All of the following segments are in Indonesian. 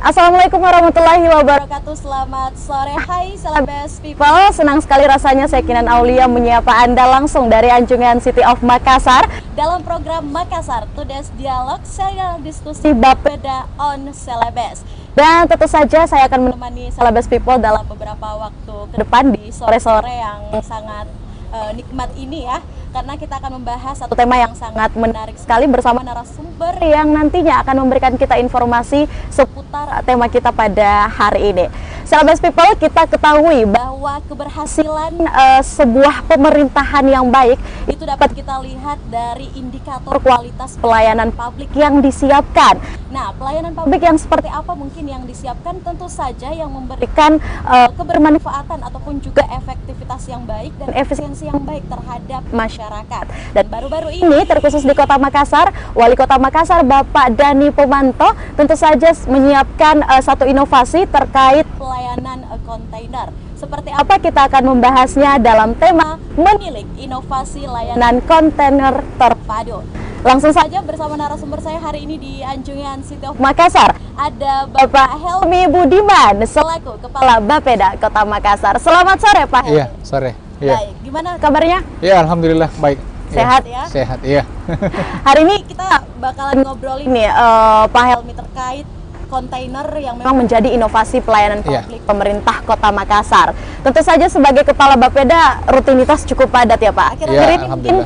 Assalamualaikum warahmatullahi wabarakatuh. Selamat sore, hai Celebes People. Senang sekali rasanya saya Kinan Aulia menyapa Anda langsung dari Anjungan City of Makassar dalam program Makassar Today's Dialog, serial diskusi Bapeda on Celebes. Dan tentu saja saya akan menemani Celebes People dalam beberapa waktu ke depan di sore-sore yang sangat nikmat ini ya, karena kita akan membahas satu tema yang sangat menarik sekali bersama narasumber yang nantinya akan memberikan kita informasi seputar tema kita pada hari ini. Celebes People, kita ketahui bahwa keberhasilan sebuah pemerintahan yang baik itu dapat kita lihat dari indikator kualitas pelayanan publik yang disiapkan. Nah, pelayanan publik yang seperti apa mungkin yang disiapkan? Tentu saja yang memberikan kebermanfaatan ataupun juga efektivitas yang baik dan efisiensi yang baik terhadap masyarakat. Dan baru-baru ini terkhusus di Kota Makassar, Wali Kota Makassar Bapak Dhani Pomanto tentu saja menyiapkan satu inovasi terkait pelayanan kontainer. Seperti apa kita akan membahasnya dalam tema menilik inovasi layanan kontainer terpadu. Langsung saja bersama narasumber saya hari ini di Anjungan City of Makassar ada Bapak Helmi Budiman selaku Kepala Bapeda Kota Makassar. Selamat sore Pak Helmi. Iya, sore. Iya. Baik, gimana kabarnya? Iya, alhamdulillah baik. Sehat ya? Sehat, iya. Hari ini kita bakalan ngobrolin nih Pak Helmi terkait kontainer yang memang menjadi inovasi pelayanan publik pemerintah Kota Makassar. Tentu saja sebagai Kepala Bapeda rutinitas cukup padat ya Pak. Akhir-akhir ini mungkin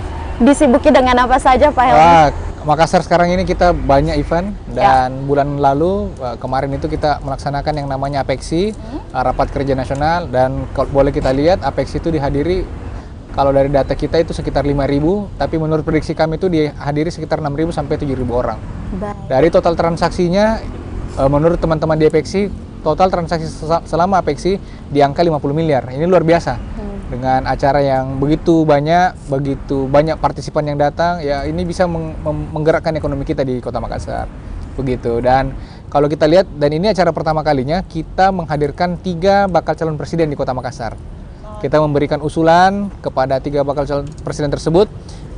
disibuki dengan apa saja Pak Helmi? Makassar sekarang ini kita banyak event dan bulan lalu kemarin itu kita melaksanakan yang namanya APEXI, Rapat Kerja Nasional, dan kalau boleh kita lihat APEXI itu dihadiri kalau dari data kita itu sekitar 5.000, tapi menurut prediksi kami itu dihadiri sekitar 6.000 sampai 7.000 orang. Baik. Dari total transaksinya menurut teman-teman di APEXI, total transaksi selama APEXI di angka 50 miliar. Ini luar biasa. Dengan acara yang begitu banyak partisipan yang datang, ya ini bisa menggerakkan ekonomi kita di Kota Makassar. Begitu. Dan kalau kita lihat, dan ini acara pertama kalinya kita menghadirkan 3 bakal calon presiden di Kota Makassar. Kita memberikan usulan kepada 3 bakal calon presiden tersebut,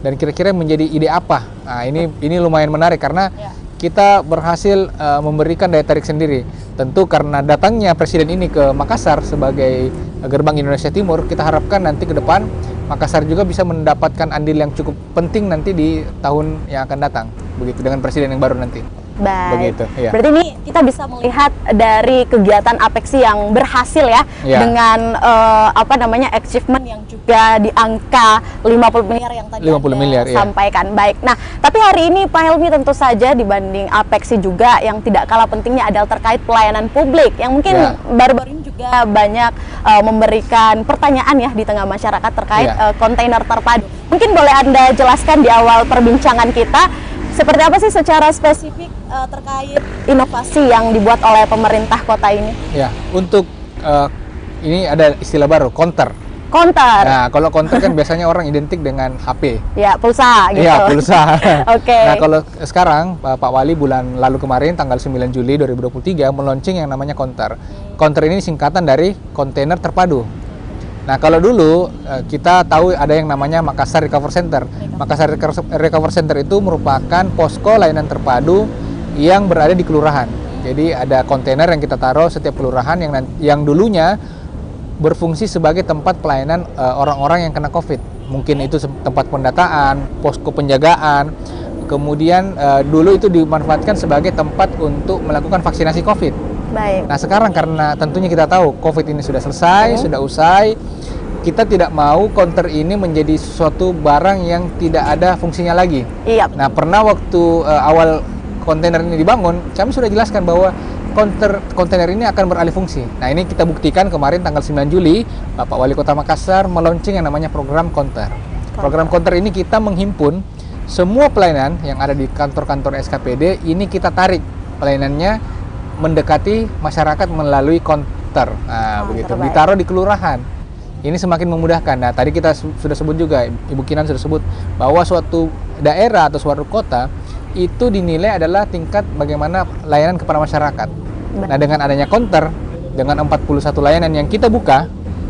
dan kira-kira menjadi ide apa. Nah, ini lumayan menarik karena kita berhasil memberikan daya tarik sendiri. Tentu karena datangnya presiden ini ke Makassar sebagai gerbang Indonesia Timur, kita harapkan nanti ke depan Makassar juga bisa mendapatkan andil yang cukup penting nanti di tahun yang akan datang. Begitu dengan presiden yang baru nanti. Baik. Begitu, ya. Berarti ini kita bisa melihat dari kegiatan APEXI yang berhasil ya, dengan achievement yang juga di angka 50 miliar yang tadi 50 miliar, sampaikan. Baik. Nah, tapi hari ini Pak Helmi tentu saja dibanding APEXI juga yang tidak kalah pentingnya adalah terkait pelayanan publik yang mungkin baru-baru ini juga banyak memberikan pertanyaan ya di tengah masyarakat terkait kontainer terpadu. Mungkin boleh Anda jelaskan di awal perbincangan kita seperti apa sih secara spesifik terkait inovasi yang dibuat oleh pemerintah kota ini? Ya, untuk ini ada istilah baru, konter. Konter. Nah, kalau konter kan biasanya orang identik dengan HP. Ya, pulsa gitu. Iya, pulsa. Oke. Nah, kalau sekarang Pak Wali bulan lalu kemarin tanggal 9 Juli 2023 meluncing yang namanya konter. Konter ini singkatan dari kontainer terpadu. Nah, kalau dulu kita tahu ada yang namanya Makassar Recover Center. Makassar Recover Center itu merupakan posko layanan terpadu yang berada di kelurahan. Jadi ada kontainer yang kita taruh setiap kelurahan yang dulunya berfungsi sebagai tempat pelayanan orang-orang yang kena COVID. Mungkin itu tempat pendataan, posko penjagaan. Kemudian dulu itu dimanfaatkan sebagai tempat untuk melakukan vaksinasi COVID. Baik. Nah, sekarang karena tentunya kita tahu COVID ini sudah selesai, sudah usai, kita tidak mau konter ini menjadi suatu barang yang tidak ada fungsinya lagi. Iya. Nah, pernah waktu awal kontainer ini dibangun, kami sudah jelaskan bahwa kontainer ini akan beralih fungsi. Nah, ini kita buktikan kemarin tanggal 9 Juli, Bapak Wali Kota Makassar meluncing yang namanya program konter. Program konter ini kita menghimpun semua pelayanan yang ada di kantor-kantor SKPD, ini kita tarik pelayanannya mendekati masyarakat melalui konter. Nah, begitu. Ditaruh di kelurahan. Ini semakin memudahkan. Nah, tadi kita sudah sebut juga, Ibu Kinan sudah sebut bahwa suatu daerah atau suatu kota itu dinilai adalah tingkat bagaimana layanan kepada masyarakat. Nah, dengan adanya konter, dengan 41 layanan yang kita buka,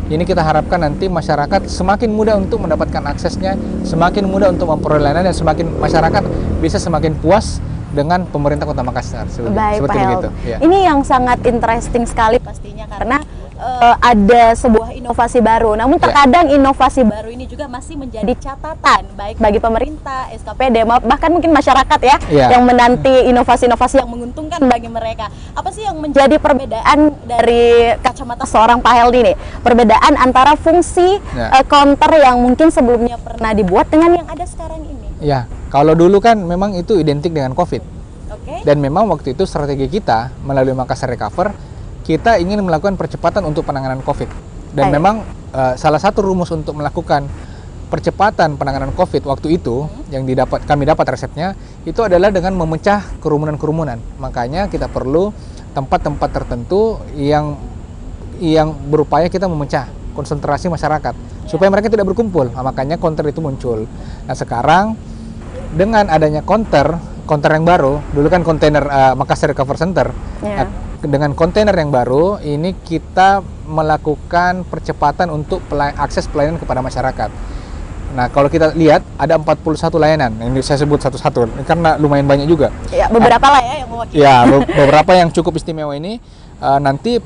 ini kita harapkan nanti masyarakat semakin mudah untuk mendapatkan aksesnya, semakin mudah untuk memperoleh layanan, dan semakin masyarakat bisa semakin puas dengan pemerintah Kota Makassar. Baik, seperti Pak begitu. Helmi. Ya. Ini yang sangat interesting sekali pastinya karena ada sebuah inovasi baru. Namun terkadang inovasi baru ini juga masih menjadi catatan baik bagi pemerintah, SKPD, bahkan mungkin masyarakat yang menanti inovasi-inovasi yang menguntungkan bagi mereka. Apa sih yang menjadi perbedaan dari kacamata seorang Pak Helmi nih? Perbedaan antara fungsi counter yang mungkin sebelumnya pernah dibuat dengan yang ada sekarang ini. Ya, kalau dulu kan memang itu identik dengan COVID. Oke. Dan memang waktu itu strategi kita melalui Makassar Recover, kita ingin melakukan percepatan untuk penanganan COVID. Dan memang salah satu rumus untuk melakukan percepatan penanganan COVID waktu itu yang kami dapat resepnya itu adalah dengan memecah kerumunan-kerumunan. Makanya kita perlu tempat-tempat tertentu yang berupaya kita memecah konsentrasi masyarakat supaya mereka tidak berkumpul. Nah, makanya counter itu muncul. Nah, sekarang dengan adanya counter yang baru, dulu kan kontainer Makassar Recover Center. Dengan kontainer yang baru, ini kita melakukan percepatan untuk akses pelayanan kepada masyarakat. Nah, kalau kita lihat ada 41 layanan. Ini saya sebut satu-satu karena lumayan banyak juga. Ya, beberapa lah ya yang mewakili. Ya, beberapa yang cukup istimewa ini. Nanti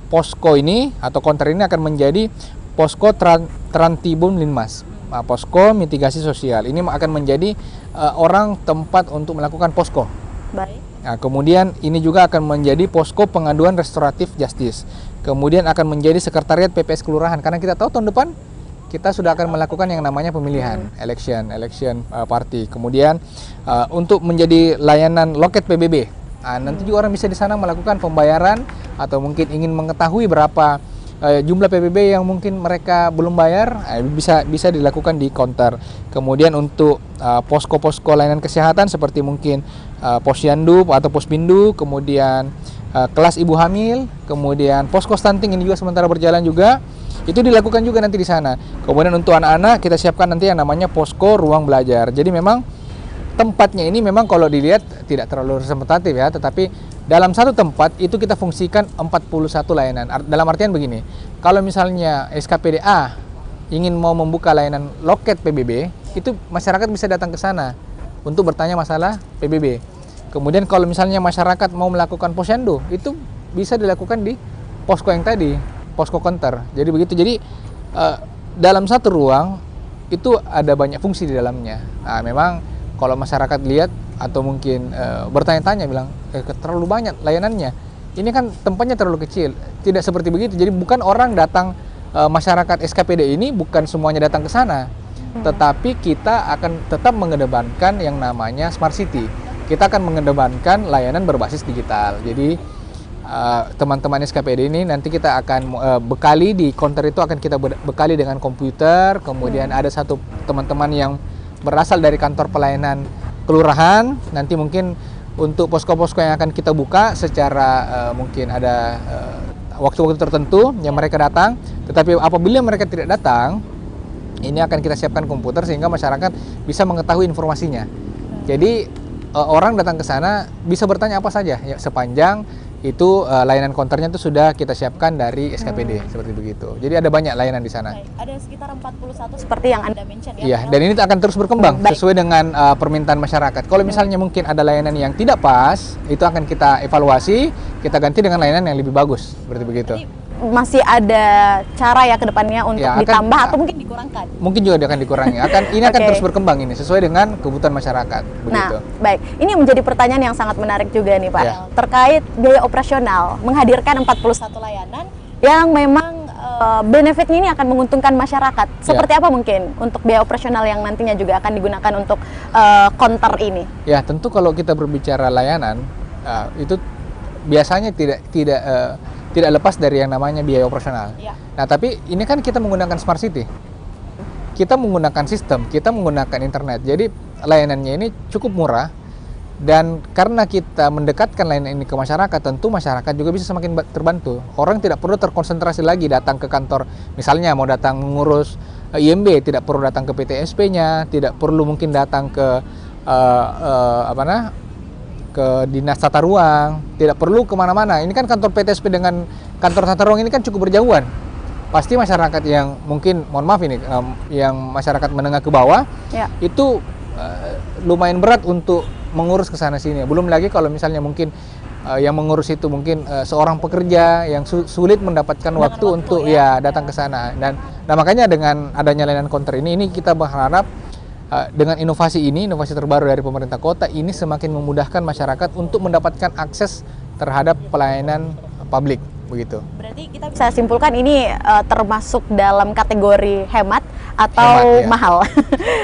posko ini atau counter ini akan menjadi posko Trantibun Linmas. Posko mitigasi sosial. Ini akan menjadi orang tempat untuk melakukan posko. Baik. Nah, kemudian ini juga akan menjadi posko pengaduan restoratif justice. Kemudian akan menjadi sekretariat PPS kelurahan karena kita tahu tahun depan kita sudah akan melakukan yang namanya pemilihan, election party. Kemudian untuk menjadi layanan loket PBB. Nanti juga orang bisa di sana melakukan pembayaran atau mungkin ingin mengetahui berapa jumlah PBB yang mungkin mereka belum bayar, bisa dilakukan di counter. Kemudian untuk posko-posko layanan kesehatan seperti mungkin posyandu atau pospindu, kemudian kelas ibu hamil, kemudian posko stunting ini juga sementara berjalan juga. Itu dilakukan juga nanti di sana. Kemudian untuk anak-anak kita siapkan nanti yang namanya posko ruang belajar. Jadi memang tempatnya ini memang kalau dilihat tidak terlalu representatif ya, tetapi dalam satu tempat itu kita fungsikan 41 layanan. Dalam artian begini, kalau misalnya SKPDA ingin mau membuka layanan loket PBB, itu masyarakat bisa datang ke sana untuk bertanya masalah PBB. Kemudian kalau misalnya masyarakat mau melakukan posyandu, itu bisa dilakukan di posko yang tadi, posko counter. Jadi begitu. Jadi dalam satu ruang itu ada banyak fungsi di dalamnya. Nah, memang kalau masyarakat lihat atau mungkin bertanya-tanya bilang terlalu banyak layanannya. Ini kan tempatnya terlalu kecil. Tidak seperti begitu. Jadi bukan orang datang masyarakat SKPD ini bukan semuanya datang ke sana. Tetapi kita akan tetap mengedepankan yang namanya Smart City. Kita akan mengedepankan layanan berbasis digital. Jadi teman-teman SKPD ini nanti kita akan bekali di counter itu akan kita bekali dengan komputer. Kemudian ada satu teman-teman yang berasal dari kantor pelayanan kelurahan. Nanti mungkin untuk posko-posko yang akan kita buka secara mungkin ada waktu-waktu tertentu yang mereka datang. Tetapi apabila mereka tidak datang, ini akan kita siapkan komputer sehingga masyarakat bisa mengetahui informasinya. Jadi orang datang ke sana bisa bertanya apa saja ya, sepanjang itu layanan counternya itu sudah kita siapkan dari SKPD seperti begitu. Jadi ada banyak layanan di sana. Baik, ada sekitar 41 seperti yang Anda mention ya. Iya, dan ini akan terus berkembang sesuai dengan permintaan masyarakat. Kalau misalnya mungkin ada layanan yang tidak pas, itu akan kita evaluasi, kita ganti dengan layanan yang lebih bagus seperti begitu. Jadi masih ada cara ya ke depannya untuk ditambah atau mungkin dikurangkan? Mungkin juga akan dikurangi. Ini akan terus berkembang ini sesuai dengan kebutuhan masyarakat. Begitu. Nah, baik. Ini menjadi pertanyaan yang sangat menarik juga nih Pak. Ya. Terkait biaya operasional, menghadirkan 41 layanan yang memang benefitnya ini akan menguntungkan masyarakat. Seperti apa mungkin untuk biaya operasional yang nantinya juga akan digunakan untuk counter ini? Ya, tentu kalau kita berbicara layanan, itu biasanya tidak lepas dari yang namanya biaya operasional. Ya. Nah, tapi ini kan kita menggunakan Smart City. Kita menggunakan sistem, kita menggunakan internet. Jadi layanannya ini cukup murah. Dan karena kita mendekatkan layanan ini ke masyarakat, tentu masyarakat juga bisa semakin terbantu. Orang tidak perlu terkonsentrasi lagi datang ke kantor. Misalnya mau datang mengurus IMB, tidak perlu datang ke PTSP-nya, tidak perlu mungkin datang ke ke dinas tata ruang, tidak perlu kemana-mana. Ini kan kantor PTSP dengan kantor tata ruang ini kan cukup berjauhan. Pasti masyarakat yang mungkin, mohon maaf ini, yang masyarakat menengah ke bawah, itu lumayan berat untuk mengurus ke sana sini. Belum lagi kalau misalnya mungkin yang mengurus itu mungkin seorang pekerja yang sulit mendapatkan waktu untuk ya datang ke sana. Dan nah makanya dengan adanya layanan counter ini kita berharap dengan inovasi terbaru dari pemerintah kota ini semakin memudahkan masyarakat untuk mendapatkan akses terhadap pelayanan publik begitu. Berarti kita bisa simpulkan ini termasuk dalam kategori hemat atau ya. mahal.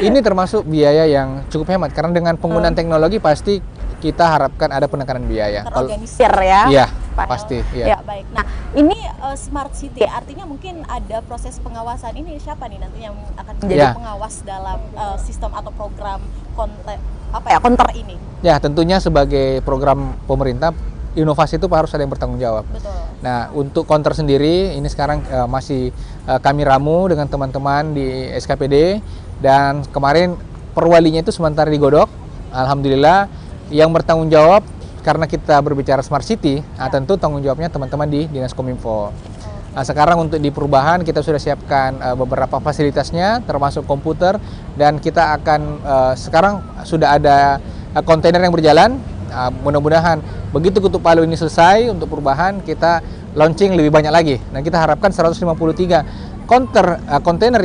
Ini termasuk biaya yang cukup hemat karena dengan penggunaan teknologi pasti kita harapkan ada penekanan biaya. Terorganisir ya. Iya, pasti. Iya. Ya, baik. Nah, ini smart city artinya mungkin ada proses pengawasan. Ini siapa nih nanti yang akan menjadi pengawas dalam sistem atau program counter ini? Ya, tentunya sebagai program pemerintah inovasi itu harus ada yang bertanggung jawab. Betul. Nah, untuk counter sendiri ini sekarang masih kami ramu dengan teman-teman di SKPD dan kemarin perwalinya itu sementara digodok. Alhamdulillah yang bertanggung jawab karena kita berbicara smart city, tentu tanggung jawabnya teman-teman di Dinas Kominfo. Nah, sekarang untuk di perubahan kita sudah siapkan beberapa fasilitasnya termasuk komputer dan kita akan sekarang sudah ada kontainer yang berjalan. Mudah-mudahan begitu Ketuk Palu ini selesai untuk perubahan kita launching lebih banyak lagi. Nah, kita harapkan 153 kontainer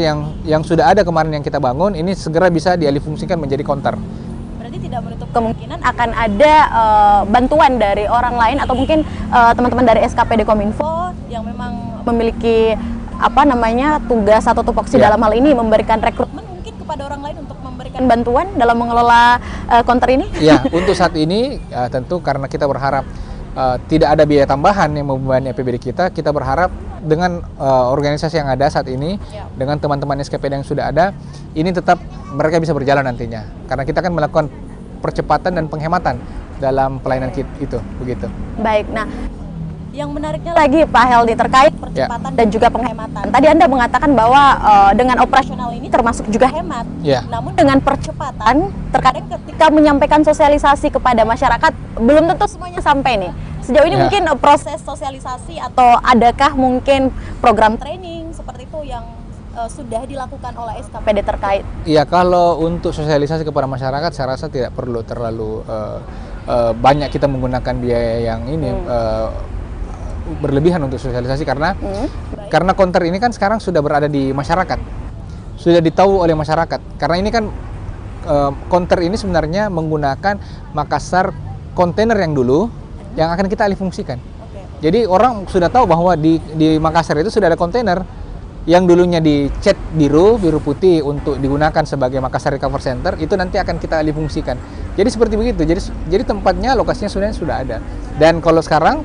yang sudah ada kemarin yang kita bangun ini segera bisa dialihfungsikan menjadi counter. Berarti tidak menutup kemungkinan akan ada bantuan dari orang lain atau mungkin teman-teman dari SKPD Kominfo yang memang memiliki tugas atau tupoksi dalam hal ini memberikan rekrutmen mungkin kepada orang lain untuk memberikan bantuan dalam mengelola counter ini? Ya, untuk saat ini tentu karena kita berharap tidak ada biaya tambahan yang membebani APBD kita berharap dengan organisasi yang ada saat ini, dengan teman-teman SKPD yang sudah ada, ini tetap mereka bisa berjalan nantinya. Karena kita akan melakukan percepatan dan penghematan dalam pelayanan itu, begitu. Baik, nah yang menariknya lagi Pak Heldi terkait percepatan dan juga penghematan. Tadi Anda mengatakan bahwa dengan operasional ini termasuk juga hemat. Namun dengan percepatan, terkadang ketika menyampaikan sosialisasi kepada masyarakat belum tentu semuanya sampai nih. Sejauh ini mungkin proses sosialisasi atau adakah mungkin program training seperti itu yang sudah dilakukan oleh SKPD terkait? Iya, kalau untuk sosialisasi kepada masyarakat saya rasa tidak perlu terlalu banyak kita menggunakan biaya yang ini berlebihan untuk sosialisasi karena counter ini kan sekarang sudah berada di masyarakat, sudah ditahu oleh masyarakat. Karena ini kan counter ini sebenarnya menggunakan Makassar kontainer yang dulu yang akan kita alihfungsikan. Jadi orang sudah tahu bahwa di Makassar itu sudah ada kontainer yang dulunya dicat biru putih untuk digunakan sebagai Makassar Recovery Center, itu nanti akan kita alihfungsikan. Jadi seperti begitu. Jadi tempatnya, lokasinya sudah ada. Dan kalau sekarang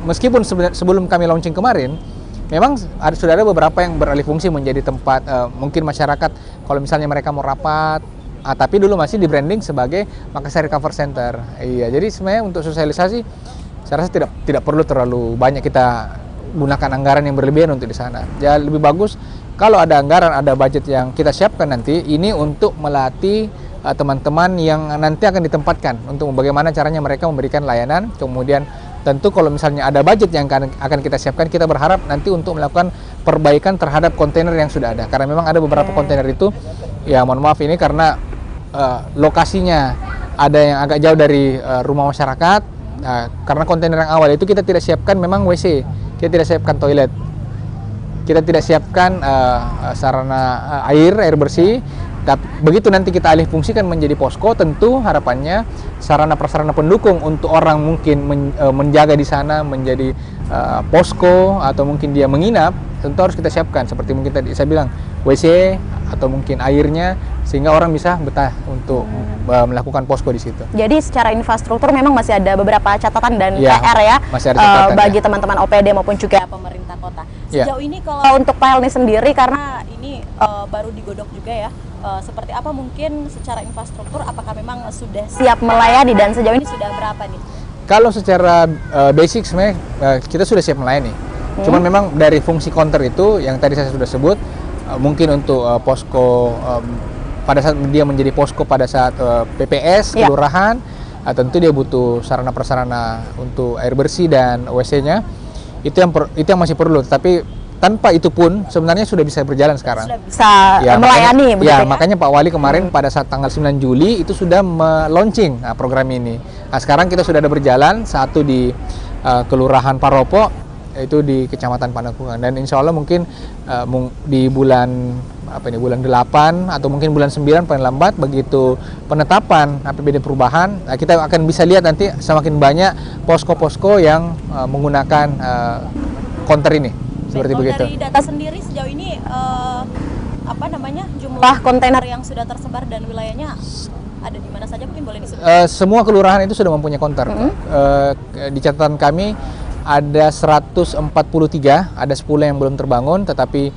meskipun sebelum kami launching kemarin, memang sudah ada beberapa yang beralih fungsi menjadi tempat mungkin masyarakat kalau misalnya mereka mau rapat, tapi dulu masih di branding sebagai Makassar Recovery Center. Iya, jadi sebenarnya untuk sosialisasi saya rasa tidak perlu terlalu banyak kita gunakan anggaran yang berlebihan untuk di sana. Ya lebih bagus kalau ada anggaran, ada budget yang kita siapkan nanti ini untuk melatih teman-teman yang nanti akan ditempatkan untuk bagaimana caranya mereka memberikan layanan. Kemudian tentu kalau misalnya ada budget yang akan kita siapkan, kita berharap nanti untuk melakukan perbaikan terhadap kontainer yang sudah ada. Karena memang ada beberapa kontainer itu, ya mohon maaf ini karena lokasinya ada yang agak jauh dari rumah masyarakat. Karena kontainer yang awal itu kita tidak siapkan memang WC, kita tidak siapkan toilet, kita tidak siapkan sarana air bersih. Begitu nanti kita alih fungsikan menjadi posko, tentu harapannya sarana-prasarana pendukung untuk orang mungkin menjaga di sana menjadi posko atau mungkin dia menginap, tentu harus kita siapkan seperti mungkin tadi saya bilang WC atau mungkin airnya sehingga orang bisa betah untuk melakukan posko di situ. Jadi secara infrastruktur memang masih ada beberapa catatan dan PR ya, masih ada catatan, bagi teman-teman OPD maupun juga pemerintah kota. Sejauh ini kalau untuk Pak Helmi sendiri, karena ini baru digodok juga ya, seperti apa mungkin secara infrastruktur, apakah memang sudah siap melayani dan sejauh ini sudah berapa nih? Kalau secara basic sebenarnya kita sudah siap melayani. Cuman memang dari fungsi counter itu yang tadi saya sudah sebut, mungkin untuk posko pada saat dia menjadi posko pada saat PPS kelurahan, tentu dia butuh sarana prasarana untuk air bersih dan WC-nya. Itu yang masih perlu. Tapi tanpa itu pun sebenarnya sudah bisa berjalan sekarang. Sudah bisa Ya, melayani makanya, begitu ya, ya. makanya Pak Wali kemarin pada saat tanggal 9 Juli itu sudah launching program ini. Nah, sekarang kita sudah ada berjalan, satu di Kelurahan Paropo, itu di Kecamatan Panakukang, dan insya Allah mungkin di bulan bulan 8 atau mungkin bulan 9 paling lambat begitu penetapan APBD perubahan, kita akan bisa lihat nanti semakin banyak posko-posko yang menggunakan konter ini. Seperti Kalau begitu. dari data sendiri sejauh ini jumlah kontainer yang sudah tersebar dan wilayahnya ada di mana saja, mungkin boleh disebut? Semua kelurahan itu sudah mempunyai konter. Di catatan kami ada 143, ada 10 yang belum terbangun, tetapi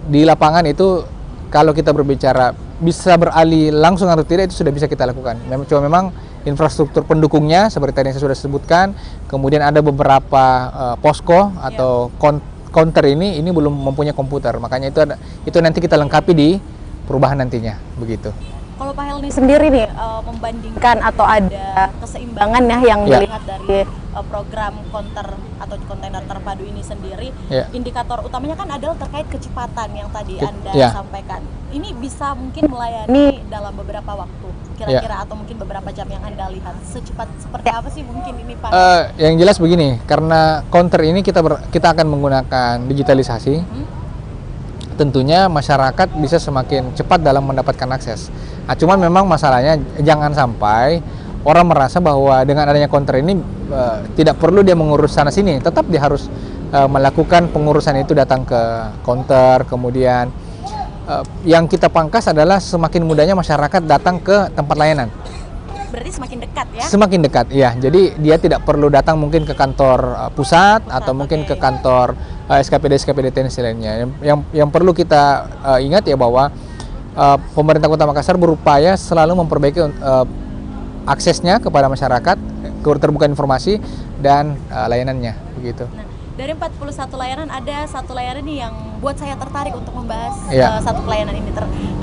di lapangan itu kalau kita berbicara bisa beralih langsung atau tidak itu sudah bisa kita lakukan. Cuma memang infrastruktur pendukungnya seperti tadi yang saya sudah sebutkan, kemudian ada beberapa posko atau counter ini belum mempunyai komputer, makanya itu nanti kita lengkapi di perubahan nantinya begitu. Kalau Pak Helni sendiri nih membandingkan atau ada keseimbangan ya yang dilihat dari program konter atau kontainer terpadu ini sendiri, indikator utamanya kan adalah terkait kecepatan yang tadi Anda sampaikan. Ini bisa mungkin melayani dalam beberapa waktu kira-kira atau mungkin beberapa jam yang Anda lihat. Secepat seperti apa sih mungkin ini Pak? Yang jelas begini, karena counter ini kita akan menggunakan digitalisasi. Tentunya masyarakat bisa semakin cepat dalam mendapatkan akses. Nah, cuman memang masalahnya jangan sampai orang merasa bahwa dengan adanya counter ini tidak perlu dia mengurus sana sini, tetap dia harus melakukan pengurusan itu, datang ke counter. Kemudian yang kita pangkas adalah semakin mudahnya masyarakat datang ke tempat layanan. Berarti semakin dekat ya? Semakin dekat, ya. Jadi dia tidak perlu datang mungkin ke kantor pusat atau mungkin ke kantor SKPD TNC lainnya. Yang perlu kita ingat ya bahwa pemerintah Kota Makassar berupaya selalu memperbaiki aksesnya kepada masyarakat, keterbukaan informasi dan layanannya begitu. Nah, dari 41 layanan ada satu layanan nih yang buat saya tertarik untuk membahas satu pelayanan ini.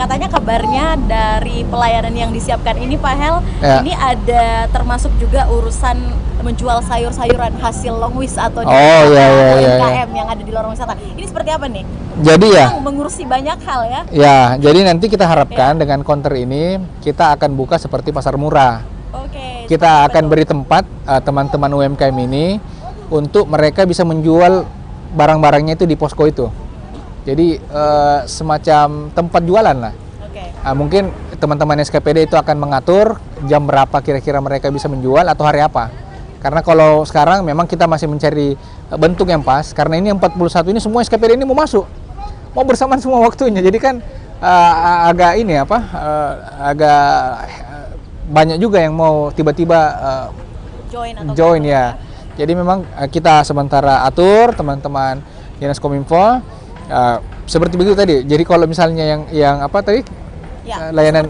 Katanya kabarnya dari pelayanan yang disiapkan ini Pak Hel, ini ada termasuk juga urusan menjual sayur-sayuran hasil Longwis atau UMKM yang ada di lorong wisata. Ini seperti apa nih? Jadi mengurusi banyak hal ya. Ya, jadi nanti kita harapkan dengan counter ini kita akan buka seperti pasar murah. Kita akan beri tempat teman-teman UMKM ini untuk mereka bisa menjual barang-barangnya itu di posko itu. Jadi semacam tempat jualan lah. Mungkin teman-teman SKPD itu akan mengatur jam berapa kira-kira mereka bisa menjual atau hari apa. Karena kalau sekarang memang kita masih mencari bentuk yang pas, karena ini 41 ini semua SKPD ini mau masuk. Mau bersamaan semua waktunya. Jadi kan agak banyak juga yang mau tiba-tiba join ya. Jadi memang kita sementara atur teman-teman Dinas Kominfo seperti begitu tadi. Jadi kalau misalnya yang apa tadi layanan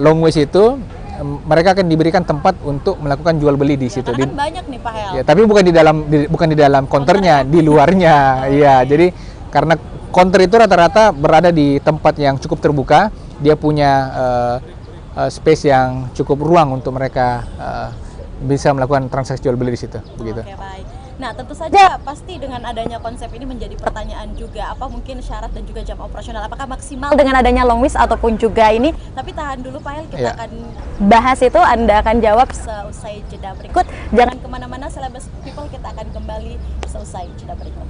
Longwis itu mereka akan diberikan tempat untuk melakukan jual beli di situ. Kan banyak nih Pak Hel. Ya, tapi bukan di dalam counternya, di luarnya. Iya, jadi karena counter itu rata-rata berada di tempat yang cukup terbuka, dia punya space yang cukup ruang untuk mereka bisa melakukan transaksi jual beli di situ, begitu. Oke, baik. Nah, tentu saja pasti dengan adanya konsep ini menjadi pertanyaan juga, apa mungkin syarat dan juga jam operasional, apakah maksimal dengan adanya Longwis ataupun juga ini? Tapi tahan dulu Pak Hel, kita akan bahas itu, Anda akan jawab seusai jeda berikut. Jangan kemana-mana, Celebes People, kita akan kembali seusai jeda berikut.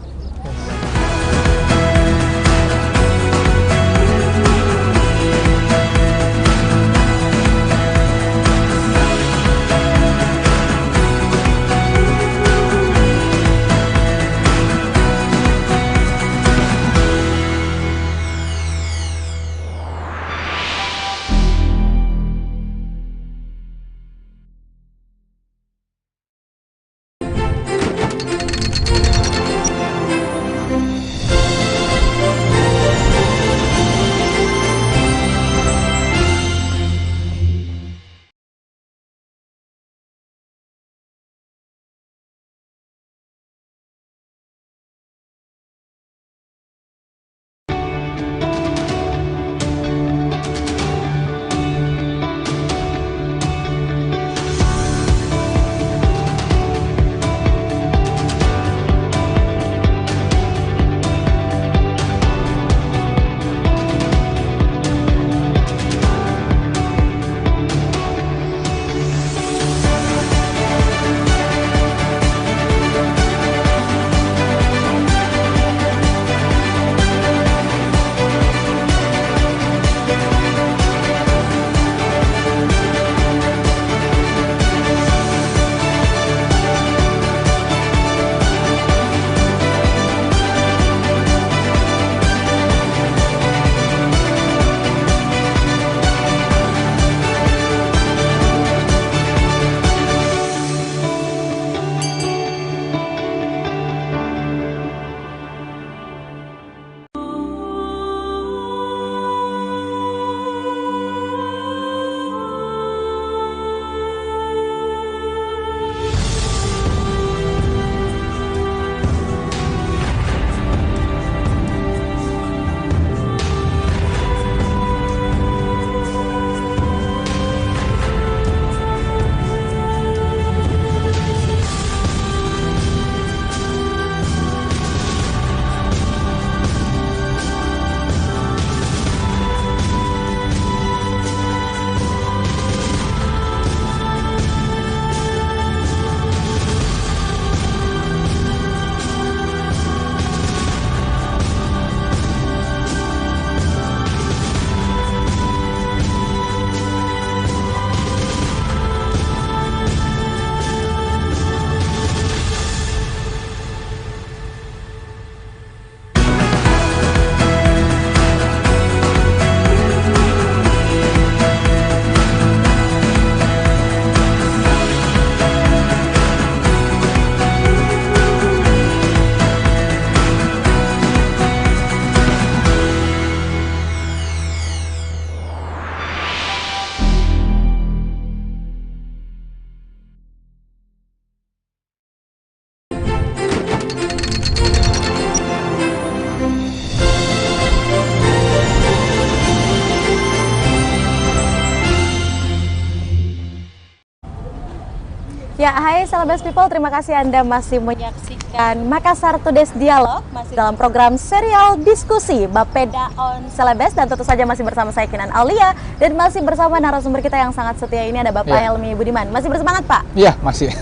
Ya, hai Celebes People, terima kasih Anda masih menyaksikan Makassar Today's Dialog, masih dalam program serial diskusi Bapeda on Celebes, dan tentu saja masih bersama saya Kinan Aulia, dan masih bersama narasumber kita yang sangat setia ini ada Bapak Helmi Budiman. Masih bersemangat Pak? Iya, masih.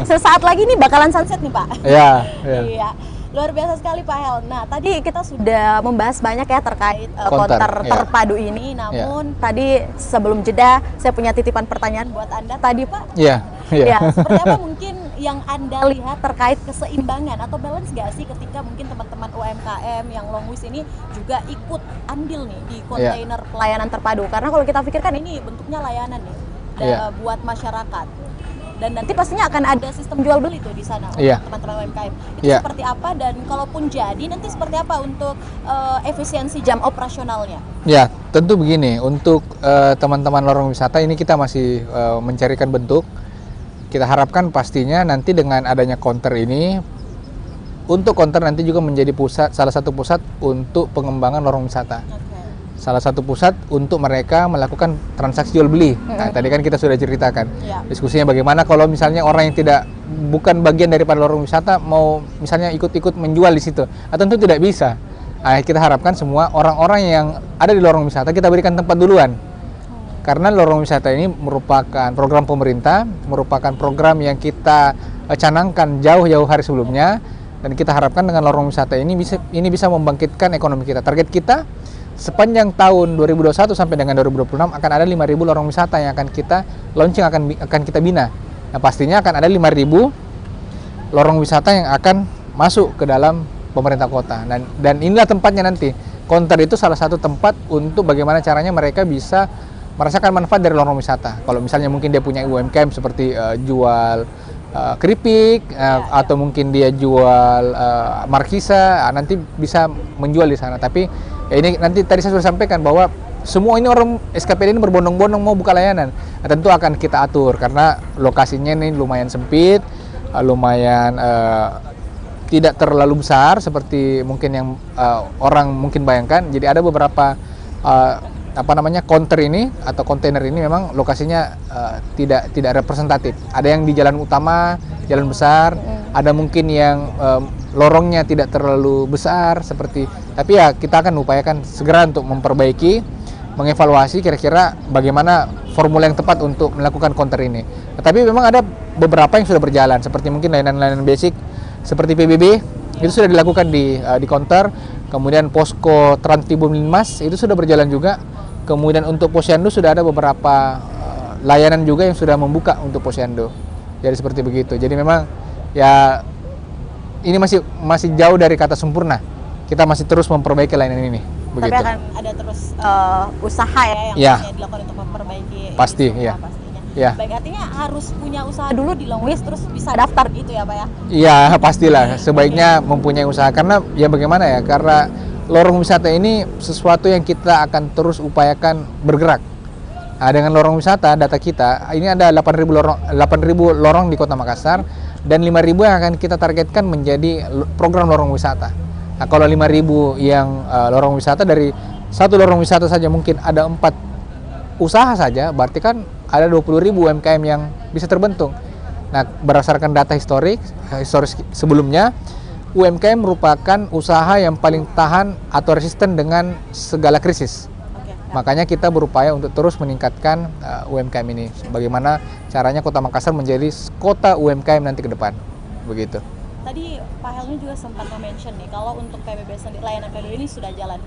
Sesaat lagi nih bakalan sunset nih Pak. Iya. Iya. Luar biasa sekali Pak Hel. Nah, tadi kita sudah membahas banyak ya terkait Konter, terpadu ini. Namun tadi sebelum jeda saya punya titipan pertanyaan buat Anda tadi Pak. Iya. Ya, seperti apa mungkin yang Anda lihat terkait keseimbangan atau balance nggak sih ketika mungkin teman-teman UMKM yang long wish ini juga ikut andil nih di kontainer pelayanan terpadu. Karena kalau kita pikirkan ini bentuknya layanan nih buat masyarakat. Dan nanti pastinya akan ada sistem jual beli tuh di sana untuk teman-teman UMKM. Itu seperti apa, dan kalaupun jadi nanti seperti apa untuk efisiensi jam operasionalnya? Ya, tentu begini, untuk teman-teman lorong wisata ini kita masih mencarikan bentuk. Kita harapkan pastinya nanti dengan adanya konter ini, untuk konter nanti juga menjadi salah satu pusat untuk pengembangan lorong wisata. Salah satu pusat untuk mereka melakukan transaksi jual beli. Nah, tadi kan kita sudah ceritakan diskusinya bagaimana kalau misalnya orang yang bukan bagian daripada lorong wisata mau misalnya ikut-ikut menjual di situ. Tentu tidak bisa. Nah, kita harapkan semua orang-orang yang ada di lorong wisata kita berikan tempat duluan. Karena lorong wisata ini merupakan program pemerintah, merupakan program yang kita canangkan jauh-jauh hari sebelumnya, dan kita harapkan dengan lorong wisata ini bisa membangkitkan ekonomi kita. Target kita sepanjang tahun 2021 sampai dengan 2026 akan ada 5.000 lorong wisata yang akan kita launching, akan kita bina. Nah, pastinya akan ada 5.000 lorong wisata yang akan masuk ke dalam pemerintah kota. Dan inilah tempatnya nanti. Konter itu salah satu tempat untuk bagaimana caranya mereka bisa merasakan manfaat dari lorong wisata. Kalau misalnya mungkin dia punya UMKM seperti jual keripik atau mungkin dia jual markisa, nanti bisa menjual di sana. Tapi ini nanti tadi saya sudah sampaikan bahwa semua ini orang SKPD ini berbondong-bondong mau buka layanan. Nah, tentu akan kita atur karena lokasinya ini lumayan sempit, lumayan tidak terlalu besar seperti mungkin yang orang mungkin bayangkan. Jadi ada beberapa konter ini atau kontainer ini memang lokasinya tidak representatif. Ada yang di jalan utama, jalan besar, ada mungkin yang lorongnya tidak terlalu besar tapi ya kita akan upayakan segera untuk memperbaiki, mengevaluasi kira-kira bagaimana formula yang tepat untuk melakukan konter ini. Tapi memang ada beberapa yang sudah berjalan, seperti mungkin layanan-layanan basic seperti PBB itu sudah dilakukan di konter. Kemudian posko Trantibum Linmas itu sudah berjalan juga. Kemudian untuk Posyandu sudah ada beberapa layanan juga yang sudah membuka untuk Posyandu. Jadi seperti begitu. Jadi memang ya ini masih jauh dari kata sempurna. Kita masih terus memperbaiki layanan ini. Begitu. Tapi akan ada terus usaha yang dilakukan untuk memperbaiki. Pasti, pastinya. Ya. Baik, artinya harus punya usaha dulu di long wish terus bisa daftar gitu ya Pak ya? Iya, pastilah. Sebaiknya mempunyai usaha karena ya bagaimana ya? Karena lorong wisata ini sesuatu yang kita akan terus upayakan bergerak. Nah, dengan lorong wisata, data kita ini ada 8.000 lorong di Kota Makassar dan 5.000 yang akan kita targetkan menjadi program lorong wisata. Nah, kalau 5.000 yang lorong wisata, dari satu lorong wisata saja mungkin ada 4 usaha saja, berarti kan ada 20.000 UMKM yang bisa terbentuk. Nah, berdasarkan data historis sebelumnya, UMKM merupakan usaha yang paling tahan atau resisten dengan segala krisis. Makanya kita berupaya untuk terus meningkatkan UMKM ini. Bagaimana caranya Kota Makassar menjadi kota UMKM nanti ke depan. Begitu. Tadi Pak Helmi juga sempat mention nih, kalau untuk PBB sendiri, layanan PBB ini sudah jalan.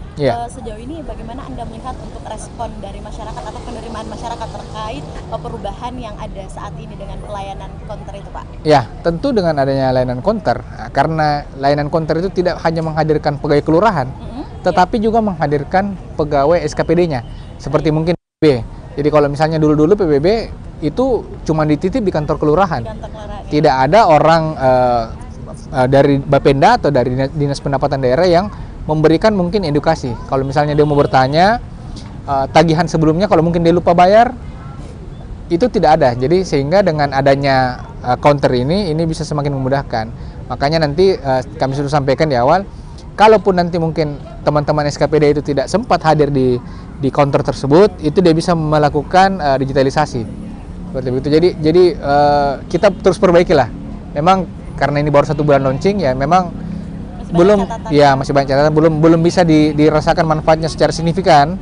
Sejauh ini bagaimana Anda melihat untuk respon dari masyarakat atau penerimaan masyarakat terkait perubahan yang ada saat ini dengan pelayanan konter itu Pak? Ya, tentu dengan adanya layanan konter, karena layanan konter itu tidak hanya menghadirkan pegawai kelurahan, tetapi juga menghadirkan pegawai SKPD-nya, seperti mungkin PBB. Jadi kalau misalnya dulu-dulu PBB itu cuma dititip di kantor kelurahan, tidak ada orang dari Bapenda atau dari Dinas Pendapatan Daerah yang memberikan mungkin edukasi. Kalau misalnya dia mau bertanya tagihan sebelumnya, kalau mungkin dia lupa bayar, itu tidak ada. Jadi sehingga dengan adanya counter ini bisa semakin memudahkan. Makanya nanti kami sudah sampaikan di awal, kalaupun nanti mungkin teman-teman SKPD itu tidak sempat hadir di counter tersebut, itu dia bisa melakukan digitalisasi. Seperti itu. Jadi kita terus perbaiki lah. Memang karena ini baru 1 bulan launching ya, memang masih banyak catatan, belum bisa dirasakan manfaatnya secara signifikan.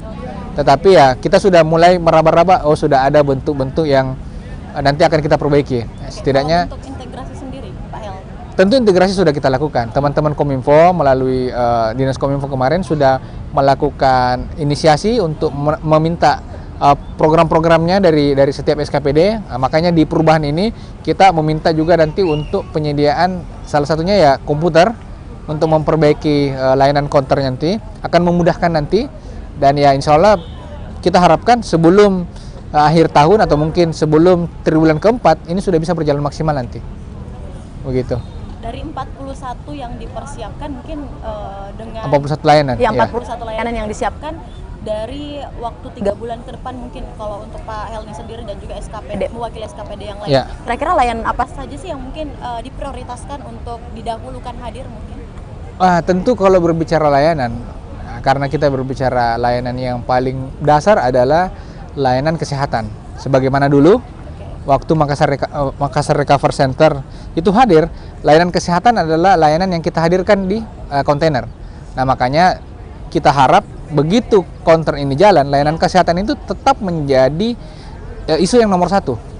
Tetapi ya kita sudah mulai meraba-raba, sudah ada bentuk-bentuk yang nanti akan kita perbaiki. Setidaknya untuk integrasi sendiri, Pak Hel. Tentu integrasi sudah kita lakukan. Teman-teman Kominfo melalui Dinas Kominfo kemarin sudah melakukan inisiasi untuk meminta program-programnya dari setiap SKPD. Makanya di perubahan ini kita meminta juga nanti untuk penyediaan salah satunya ya komputer untuk memperbaiki layanan counter nanti, akan memudahkan nanti, dan ya insya Allah kita harapkan sebelum akhir tahun atau mungkin sebelum triwulan keempat ini sudah bisa berjalan maksimal nanti. Begitu. Dari 41 yang dipersiapkan mungkin dengan 41 layanan. Ya, 41 layanan yang disiapkan dari waktu 3 bulan ke depan, mungkin kalau untuk Pak Helmi sendiri dan juga SKPD, mewakili SKPD yang lain. Kira-kira layanan apa saja sih yang mungkin diprioritaskan untuk didahulukan hadir mungkin? Tentu kalau berbicara layanan, karena kita berbicara layanan yang paling dasar adalah layanan kesehatan. Sebagaimana dulu waktu Makassar Recover Center itu hadir, layanan kesehatan adalah layanan yang kita hadirkan di kontainer. Nah, makanya kita harap begitu counter ini jalan, layanan kesehatan itu tetap menjadi isu yang nomor 1.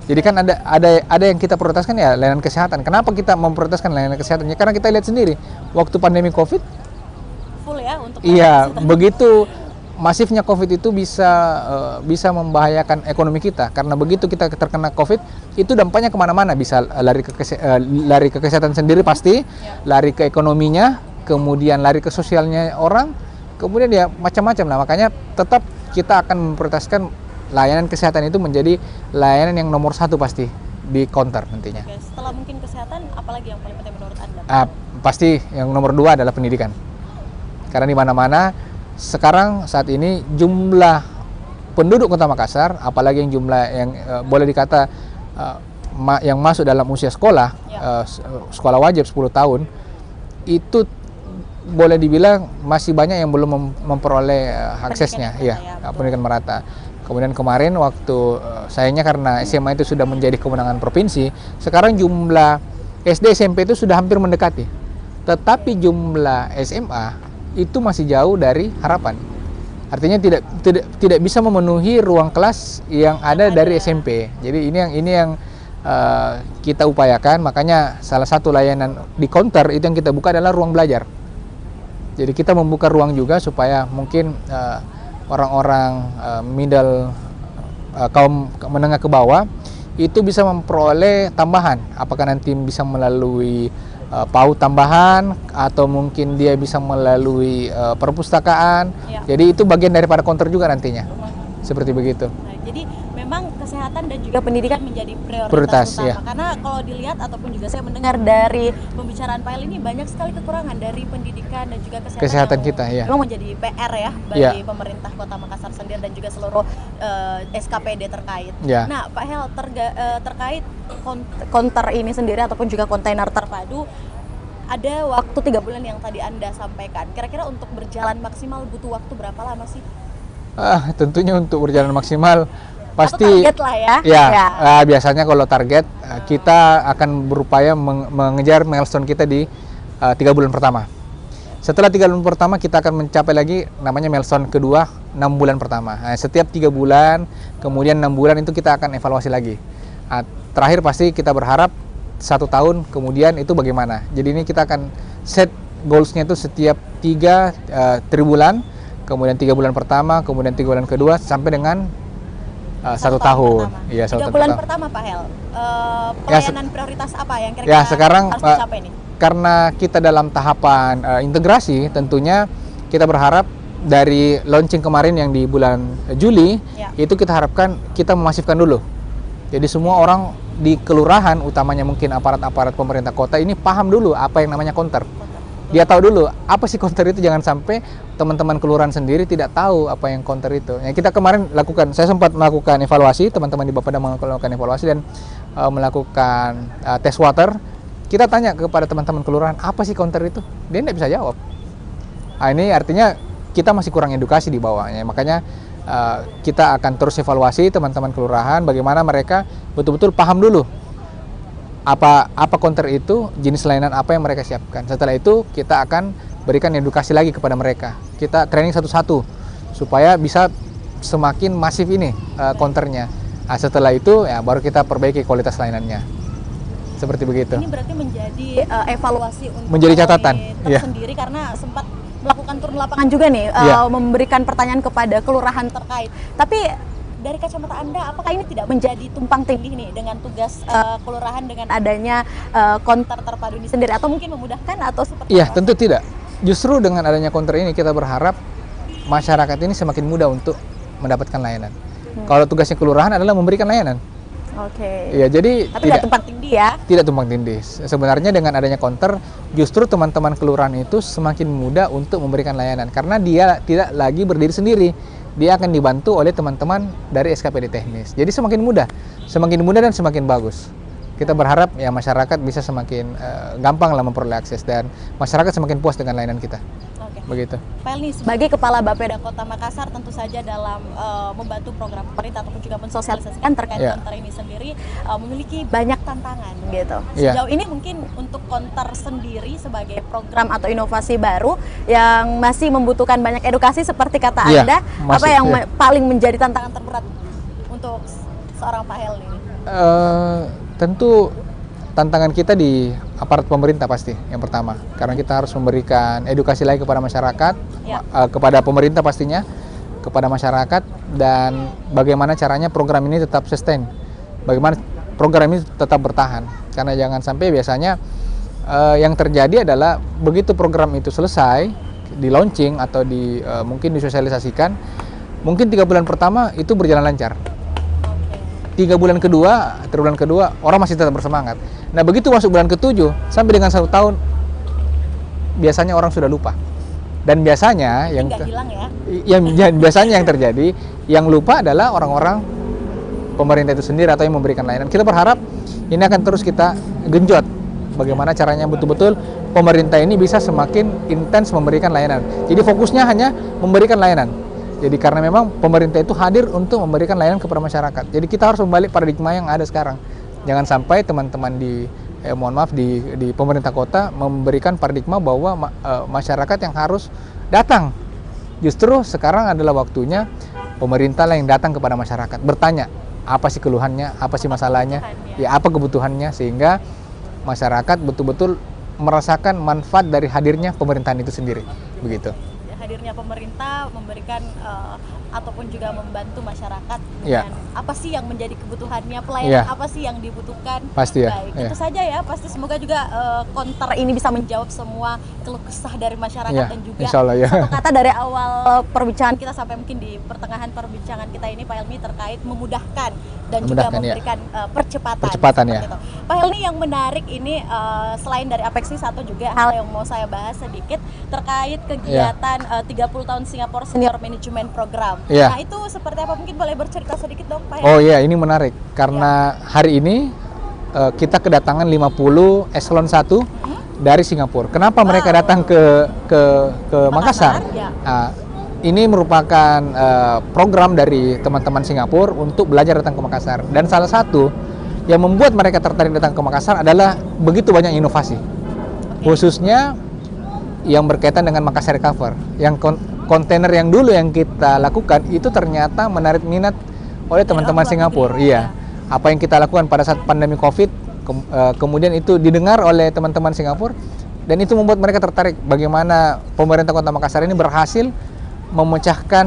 Jadi kan ada yang kita prioritaskan ya layanan kesehatan. Kenapa kita memprioritaskan layanan kesehatan? Ya karena kita lihat sendiri waktu pandemi COVID full ya untuk begitu masifnya COVID itu bisa membahayakan ekonomi kita. Karena begitu kita terkena COVID itu dampaknya kemana-mana, bisa lari ke kesehatan sendiri pasti, lari ke ekonominya, kemudian lari ke sosialnya orang, kemudian ya macam-macam lah. Makanya tetap kita akan memprioritaskan layanan kesehatan itu menjadi layanan yang nomor 1 pasti di counter nantinya. Oke, setelah mungkin kesehatan, apalagi yang paling penting menurut Anda? Pasti yang nomor 2 adalah pendidikan. Karena di mana-mana sekarang saat ini jumlah penduduk Kota Makassar, apalagi yang jumlah yang boleh dikata yang masuk dalam usia sekolah, sekolah wajib 10 tahun, itu boleh dibilang masih banyak yang belum memperoleh aksesnya, pendidikan merata. Kemudian kemarin waktu sayangnya karena SMA itu sudah menjadi kewenangan provinsi, sekarang jumlah SD SMP itu sudah hampir mendekati. Tetapi jumlah SMA itu masih jauh dari harapan. Artinya tidak bisa memenuhi ruang kelas yang ada dari SMP. Jadi ini yang kita upayakan, makanya salah satu layanan di counter itu yang kita buka adalah ruang belajar. Jadi kita membuka ruang juga supaya mungkin orang-orang middle kaum menengah ke bawah itu bisa memperoleh tambahan, apakah nanti bisa melalui PAUD tambahan atau mungkin dia bisa melalui perpustakaan. Jadi itu bagian daripada counter juga nantinya. Seperti begitu. Nah, jadi memang kesehatan dan juga pendidikan menjadi prioritas utama. Karena kalau dilihat ataupun juga saya mendengar dari pembicaraan Pak El ini banyak sekali kekurangan dari pendidikan dan juga kesehatan kita. Memang menjadi PR ya bagi pemerintah Kota Makassar sendiri dan juga seluruh SKPD terkait. Nah, Pak Hel terkait counter ini sendiri ataupun juga kontainer terpadu, ada waktu 3 bulan yang tadi Anda sampaikan. Kira-kira untuk berjalan maksimal butuh waktu berapa lama sih? Tentunya untuk berjalan maksimal pasti target lah ya. Biasanya kalau target kita akan berupaya mengejar milestone kita di 3 bulan pertama. Setelah 3 bulan pertama kita akan mencapai lagi namanya milestone kedua 6 bulan pertama. Setiap 3 bulan, kemudian 6 bulan itu kita akan evaluasi lagi. Terakhir pasti kita berharap 1 tahun kemudian itu bagaimana. Jadi ini kita akan set goals-nya itu setiap 3 triwulan, kemudian 3 bulan pertama, kemudian 3 bulan kedua sampai dengan 1 tahun. 3 bulan pertama Pak Hel, pelayanan prioritas apa yang kira-kira sekarang harus dicapai nih? Karena kita dalam tahapan integrasi, tentunya kita berharap dari launching kemarin yang di bulan Juli, itu kita harapkan kita memasifkan dulu. Jadi semua orang di kelurahan, utamanya mungkin aparat-aparat pemerintah kota ini paham dulu apa yang namanya counter. Dia tahu dulu apa sih counter itu, jangan sampai teman-teman kelurahan sendiri tidak tahu apa yang counter itu. Yang kita kemarin lakukan, saya sempat melakukan evaluasi, teman-teman di Bapeda melakukan evaluasi dan melakukan tes water. Kita tanya kepada teman-teman kelurahan, apa sih counter itu? Dia tidak bisa jawab. Ini artinya kita masih kurang edukasi di bawahnya. Makanya kita akan terus evaluasi teman-teman kelurahan bagaimana mereka betul-betul paham dulu apa counter itu, jenis layanan apa yang mereka siapkan. Setelah itu kita akan berikan edukasi lagi kepada mereka. Kita training satu-satu supaya bisa semakin masif ini counternya. Nah, setelah itu ya baru kita perbaiki kualitas layanannya. Seperti begitu. Ini berarti menjadi evaluasi untuk menjadi catatan tersendiri karena sempat melakukan turun lapangan juga nih, memberikan pertanyaan kepada kelurahan terkait. Tapi dari kacamata Anda, apakah ini tidak menjadi tumpang tindih nih dengan tugas kelurahan dengan adanya counter terpadu ini sendiri, atau mungkin memudahkan atau seperti Iya, apa? tentu tidak. Justru dengan adanya counter ini kita berharap masyarakat ini semakin mudah untuk mendapatkan layanan. Kalau tugasnya kelurahan adalah memberikan layanan. Oke. Iya, jadi Tapi tidak tumpang tindih ya? Tidak tumpang tindih. Sebenarnya dengan adanya counter, justru teman-teman kelurahan itu semakin mudah untuk memberikan layanan karena dia tidak lagi berdiri sendiri. Dia akan dibantu oleh teman-teman dari SKPD teknis. Jadi semakin mudah dan semakin bagus. Kita berharap ya masyarakat bisa semakin gampang lah memperoleh akses dan masyarakat semakin puas dengan layanan kita. Oke. Begitu. Pak Helni, sebagai Kepala Bapeda Kota Makassar, tentu saja dalam membantu program pemerintah ataupun juga mensosialisasikan terkait counter ini sendiri memiliki banyak tantangan gitu. Sejauh ini mungkin untuk counter sendiri sebagai program atau inovasi baru yang masih membutuhkan banyak edukasi seperti kata Anda, apa yang paling menjadi tantangan terberat untuk seorang Pak Helni? Tentu tantangan kita di aparat pemerintah pasti yang pertama, karena kita harus memberikan edukasi lagi kepada masyarakat, kepada pemerintah pastinya, kepada masyarakat, dan bagaimana caranya program ini tetap sustain, bagaimana program ini tetap bertahan, karena jangan sampai biasanya yang terjadi adalah begitu program itu selesai, di launching atau mungkin disosialisasikan, mungkin 3 bulan pertama itu berjalan lancar. 3 bulan kedua, triwulan kedua, orang masih tetap bersemangat. Nah, begitu masuk bulan ke-7 sampai dengan 1 tahun, biasanya orang sudah lupa. Dan biasanya biasanya yang terjadi, yang lupa adalah orang-orang pemerintah itu sendiri atau yang memberikan layanan. Kita berharap ini akan terus kita genjot. Bagaimana caranya betul-betul pemerintah ini bisa semakin intens memberikan layanan. Jadi fokusnya hanya memberikan layanan. Jadi karena memang pemerintah itu hadir untuk memberikan layanan kepada masyarakat. Jadi kita harus membalik paradigma yang ada sekarang. Jangan sampai teman-teman di pemerintah kota memberikan paradigma bahwa masyarakat yang harus datang. Justru sekarang adalah waktunya pemerintah yang datang kepada masyarakat, bertanya apa sih keluhannya, apa sih masalahnya, ya apa kebutuhannya, sehingga masyarakat betul-betul merasakan manfaat dari hadirnya pemerintahan itu sendiri. Begitu. Hadirnya pemerintah memberikan ataupun juga membantu masyarakat dengan apa sih yang menjadi kebutuhannya, pelayanan apa sih yang dibutuhkan. Pasti ya. Baik, itu saja ya. Pasti semoga juga counter ini bisa menjawab semua keluh kesah dari masyarakat dan juga satu kata dari awal perbincangan kita sampai mungkin di pertengahan perbincangan kita ini, Pak Helmi, terkait memudahkan dan juga memberikan percepatan ya. Itu. Pak Helmi, yang menarik ini selain dari Apexi, satu juga hal yang mau saya bahas sedikit terkait kegiatan 30 tahun Singapore Senior Management Program. Nah, itu seperti apa? Mungkin boleh bercerita sedikit dong, Pak Helmi? Oh iya, ini menarik karena hari ini kita kedatangan 50 eselon 1 dari Singapura. Kenapa mereka datang ke Makassar? Nah, ini merupakan program dari teman-teman Singapura untuk belajar datang ke Makassar. Dan salah satu yang membuat mereka tertarik datang ke Makassar adalah begitu banyak inovasi. Khususnya yang berkaitan dengan Makassar Recover. Yang kontainer yang dulu yang kita lakukan itu ternyata menarik minat oleh teman-teman Singapura. Iya. Apa yang kita lakukan pada saat pandemi Covid, kemudian itu didengar oleh teman-teman Singapura, dan itu membuat mereka tertarik bagaimana pemerintah Kota Makassar ini berhasil memecahkan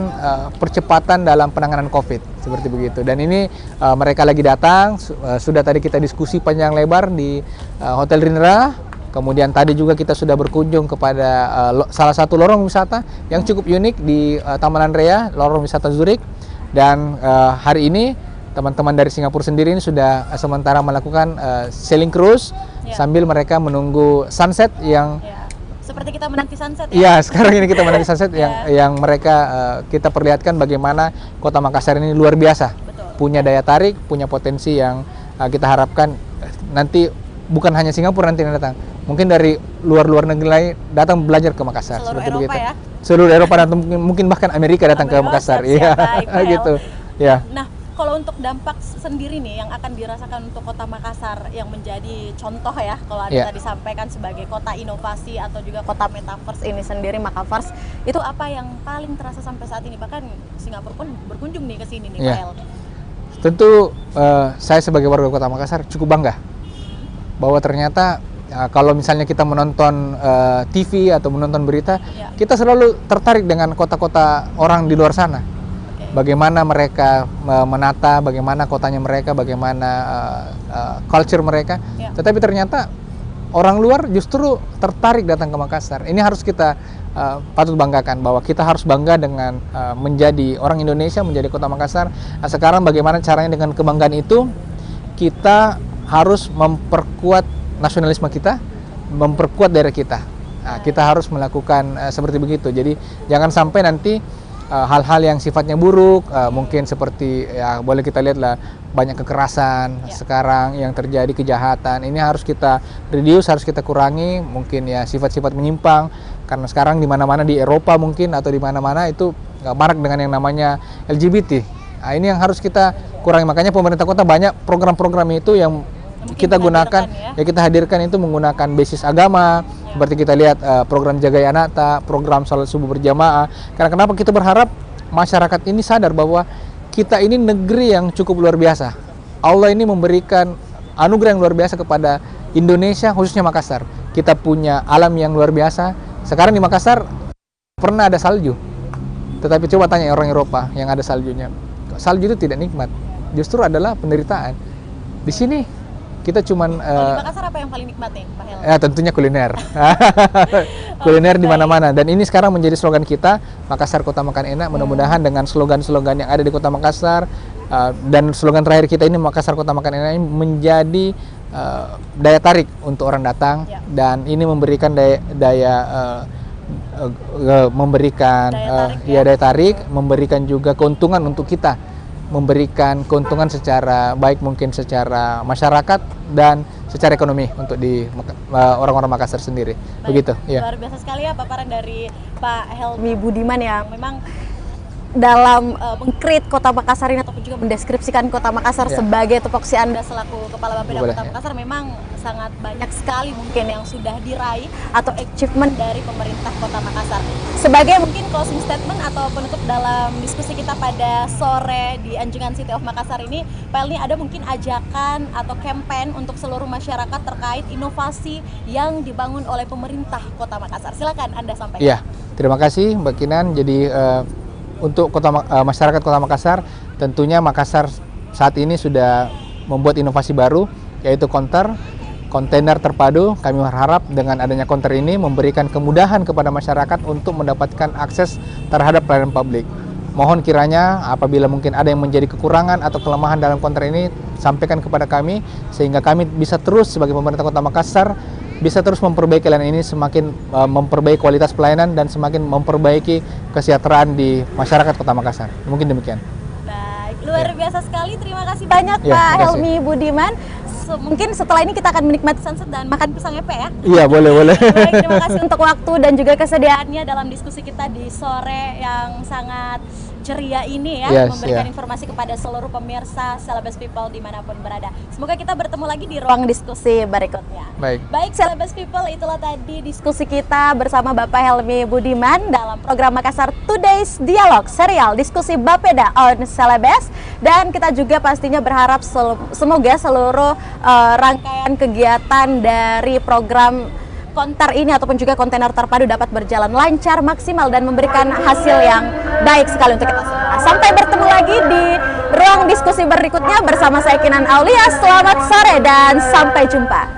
percepatan dalam penanganan Covid, seperti begitu. Dan ini mereka lagi datang, sudah tadi kita diskusi panjang lebar di Hotel Rindra. Kemudian tadi juga kita sudah berkunjung kepada salah satu lorong wisata yang cukup unik di Taman Andrea, lorong wisata Zurich. Dan hari ini teman-teman dari Singapura sendiri ini sudah sementara melakukan sailing cruise sambil mereka menunggu sunset yang seperti kita menanti sunset ya. Iya, sekarang ini kita menanti sunset yang mereka kita perlihatkan bagaimana Kota Makassar ini luar biasa. Punya daya tarik, punya potensi yang kita harapkan nanti bukan hanya Singapura nanti yang datang, mungkin dari luar negeri lain datang belajar ke Makassar. Seluruh seperti Eropa begitu. ya? Seluruh Eropa dan mungkin bahkan Amerika datang ke Makassar. Iya, gitu. Ya. Nah, kalau untuk dampak sendiri nih yang akan dirasakan untuk Kota Makassar yang menjadi contoh ya, kalau Anda tadi sampaikan sebagai kota inovasi atau juga kota metaverse ini sendiri, Makaverse, itu apa yang paling terasa sampai saat ini? Bahkan Singapura pun berkunjung nih ke sini nih, Pak El. Tentu saya sebagai warga Kota Makassar cukup bangga bahwa ternyata kalau misalnya kita menonton TV atau menonton berita, kita selalu tertarik dengan kota-kota orang di luar sana. Bagaimana mereka menata, bagaimana kotanya mereka, bagaimana culture mereka. Tetapi ternyata orang luar justru tertarik datang ke Makassar. Ini harus kita patut banggakan, bahwa kita harus bangga dengan menjadi orang Indonesia, menjadi Kota Makassar. Nah, sekarang bagaimana caranya dengan kebanggaan itu? Kita harus memperkuat nasionalisme kita, memperkuat daerah kita. Nah, kita harus melakukan seperti begitu. Jadi jangan sampai nanti hal-hal yang sifatnya buruk, mungkin seperti ya boleh kita lihatlah banyak kekerasan sekarang yang terjadi, kejahatan. Ini harus kita reduce, harus kita kurangi. Mungkin ya sifat-sifat menyimpang, karena sekarang di mana-mana di Eropa mungkin atau di mana-mana itu marak dengan yang namanya LGBT. Nah, ini yang harus kita kurangi. Makanya pemerintah kota banyak program-program itu yang kita gunakan, ya kita hadirkan itu menggunakan basis agama, seperti kita lihat program Jagai Anata, program Salat Subuh Berjamaah. Karena kenapa kita berharap masyarakat ini sadar bahwa kita ini negeri yang cukup luar biasa. Allah ini memberikan anugerah yang luar biasa kepada Indonesia, khususnya Makassar. Kita punya alam yang luar biasa. Sekarang di Makassar pernah ada salju, tetapi coba tanya orang Eropa yang ada saljunya. Salju itu tidak nikmat, justru adalah penderitaan. Di sini kita cuman di Makassar apa yang paling nikmat nih, Pak Hel? Ya tentunya kuliner. Kuliner di mana-mana, dan ini sekarang menjadi slogan kita, Makassar Kota Makan Enak. Mudah-mudahan dengan slogan-slogan yang ada di Kota Makassar dan slogan terakhir kita ini, Makassar Kota Makan Enak, ini menjadi daya tarik untuk orang datang, dan ini memberikan daya tarik, memberikan juga keuntungan untuk kita, memberikan keuntungan secara baik mungkin secara masyarakat dan secara ekonomi untuk di orang-orang Makassar sendiri. Begitu. Luar biasa sekali ya paparan dari Pak Helmi Budiman yang memang dalam meng-create Kota Makassar ini ataupun juga mendeskripsikan Kota Makassar sebagai tupoksi Anda selaku Kepala Bapeda Kota Makassar memang sangat banyak sekali mungkin yang sudah diraih atau achievement dari pemerintah Kota Makassar. Sebagai mungkin closing statement atau penutup dalam diskusi kita pada sore di Anjungan City of Makassar ini, Pak Elni, ada mungkin ajakan atau campaign untuk seluruh masyarakat terkait inovasi yang dibangun oleh pemerintah Kota Makassar. Silakan Anda sampaikan. Iya, terima kasih Mbak Kinan. Jadi untuk masyarakat Kota Makassar, tentunya Makassar saat ini sudah membuat inovasi baru, yaitu kontainer terpadu. Kami berharap dengan adanya konter ini memberikan kemudahan kepada masyarakat untuk mendapatkan akses terhadap pelayanan publik. Mohon kiranya apabila mungkin ada yang menjadi kekurangan atau kelemahan dalam konter ini, sampaikan kepada kami, sehingga kami bisa terus sebagai pemerintah Kota Makassar bisa terus memperbaiki layanan ini, semakin memperbaiki kualitas pelayanan dan semakin memperbaiki kesejahteraan di masyarakat Kota Makassar. Mungkin demikian. Baik, luar biasa sekali. Terima kasih banyak Pak Helmi Budiman. Mungkin setelah ini kita akan menikmati sunset dan makan pisang epe ya. Iya, boleh. Baik, terima kasih untuk waktu dan juga kesediaannya dalam diskusi kita di sore yang sangat ceria ini ya, memberikan informasi kepada seluruh pemirsa Celebes People dimanapun berada. Semoga kita bertemu lagi di ruang diskusi berikutnya. Baik Celebes People, itulah tadi diskusi kita bersama Bapak Helmi Budiman dalam program Makassar Today's Dialog, serial diskusi Bapeda on Celebes. Dan kita juga pastinya berharap semoga seluruh rangkaian kegiatan dari program konter ini ataupun juga kontainer terpadu dapat berjalan lancar, maksimal, dan memberikan hasil yang baik sekali untuk kita semua. Sampai bertemu lagi di ruang diskusi berikutnya bersama saya Kinan Aulia. Selamat sore dan sampai jumpa.